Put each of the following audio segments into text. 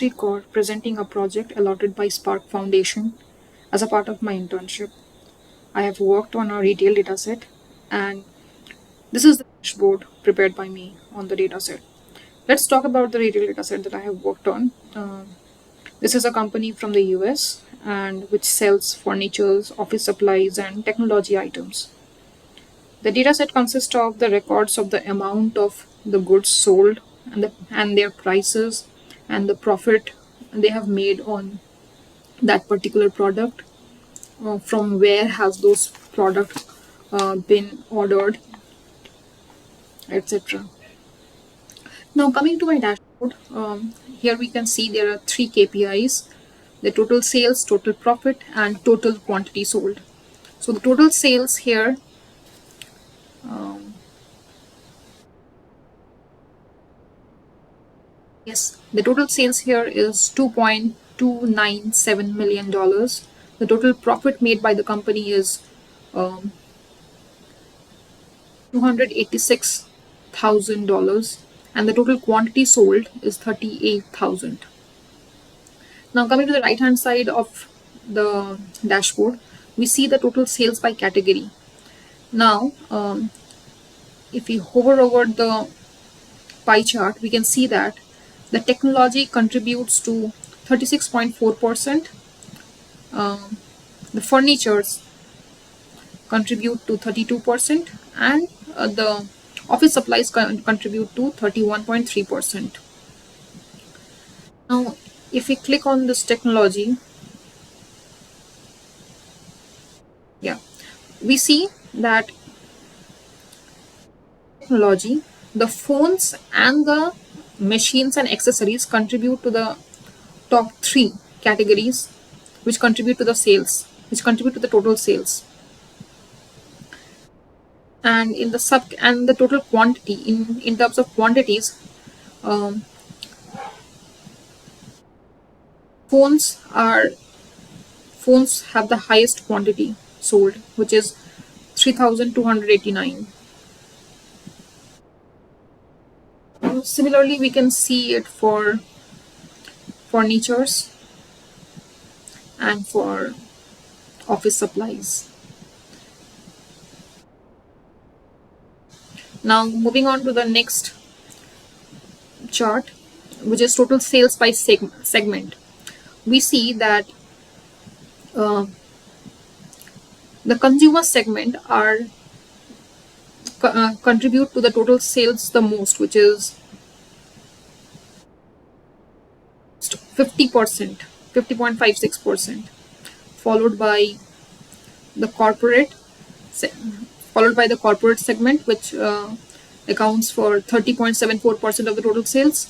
Record presenting a project allotted by Spark Foundation as a part of my internship. I have worked on a retail dataset, and this is the dashboard prepared by me on the dataset. Let's talk about the retail dataset that I have worked on. This is a company from the US and which sells furnitures, office supplies, and technology items. The dataset consists of the records of the amount of the goods sold and their prices and the profit they have made on that particular product, from where has those product been ordered, etc. Now coming to my dashboard, here we can see there are three KPIs: the total sales, total profit, and total quantity sold. So the total sales here, yes, the total sales here is $2.297 million. The total profit made by the company is $286,000, and the total quantity sold is 38,000. Now coming to the right hand side of the dashboard, we see the total sales by category. Now if we hover over the pie chart, we can see that the technology contributes to 36.4%, the furnitures contribute to 32%, and the office supplies contribute to 31.3%. Now if we click on this technology, yeah, we see that technology, the phones and the machines and accessories contribute to the top three categories, which contribute to the sales, which contribute to the total sales. And in the total quantity, in terms of quantities, um, phones have the highest quantity sold, which is 3,289. Similarly, we can see it for furnitures and for office supplies. Now moving on to the next chart, which is total sales by segment, we see that uh, the consumer segment are contribute to the total sales the most, which is 50%, 50.56%, followed by the corporate followed by the corporate segment, which accounts for 30.74% of the total sales,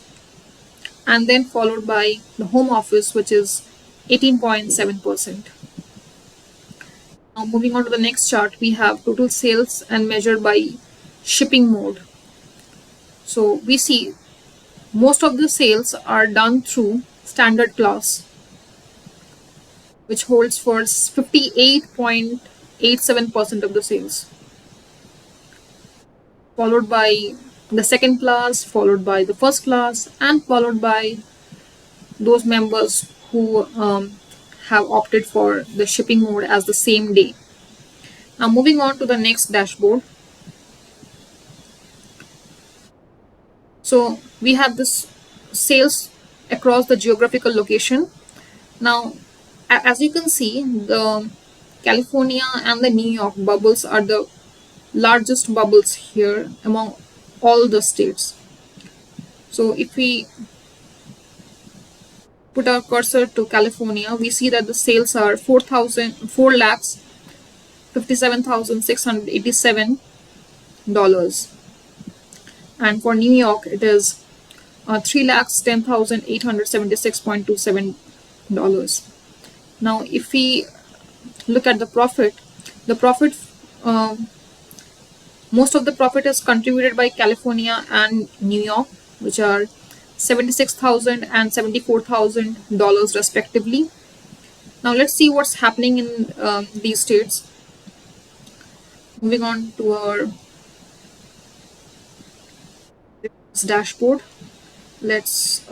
and then followed by the home office, which is 18.7%. Now moving on to the next chart, we have total sales and measured by shipping mode. So we see most of the sales are done through standard class, which holds for 58.87% of the sales, followed by the second class, followed by the first class, and followed by those members who have opted for the shipping mode as the same day. Now moving on to the next dashboard. So we have this sales across the geographical location. Now as you can see, the California and the New York bubbles are the largest bubbles here among all the states. So if we put our cursor to California, we see that the sales are 4,57,687 and for New York it is 3,10,876.27 Now if we look at the profit, uh, most of the profit is contributed by California and New York, which are $76,000 and $74,000 respectively. Now let's see what's happening in these states. Moving on to our dashboard, let's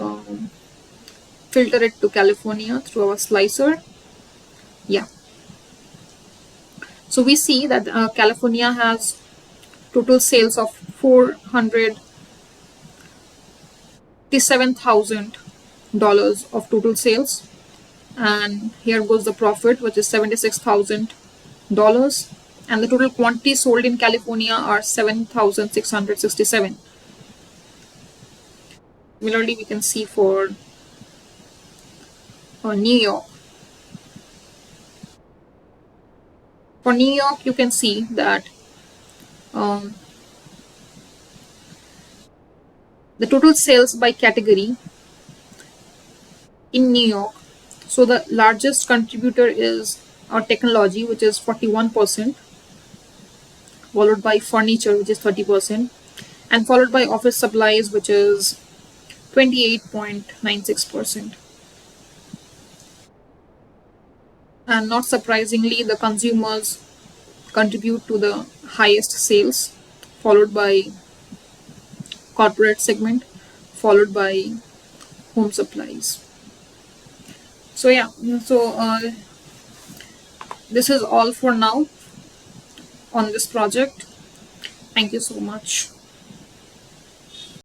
filter it to California through our slicer. Yeah. So we see that California has total sales of $457,000 of total sales. And here goes the profit, which is $76,000. And the total quantity sold in California are 7,667. Similarly, we can see for New York. For New York, you can see that um, the total sales by category in New York. So the largest contributor is technology, which is 41%, followed by furniture, which is 30%, and followed by office supplies, which is 28.96%. And not surprisingly, the consumers contribute to the highest sales, followed by corporate segment, followed by home supplies. So yeah, so this is all for now on this project. Thank you so much.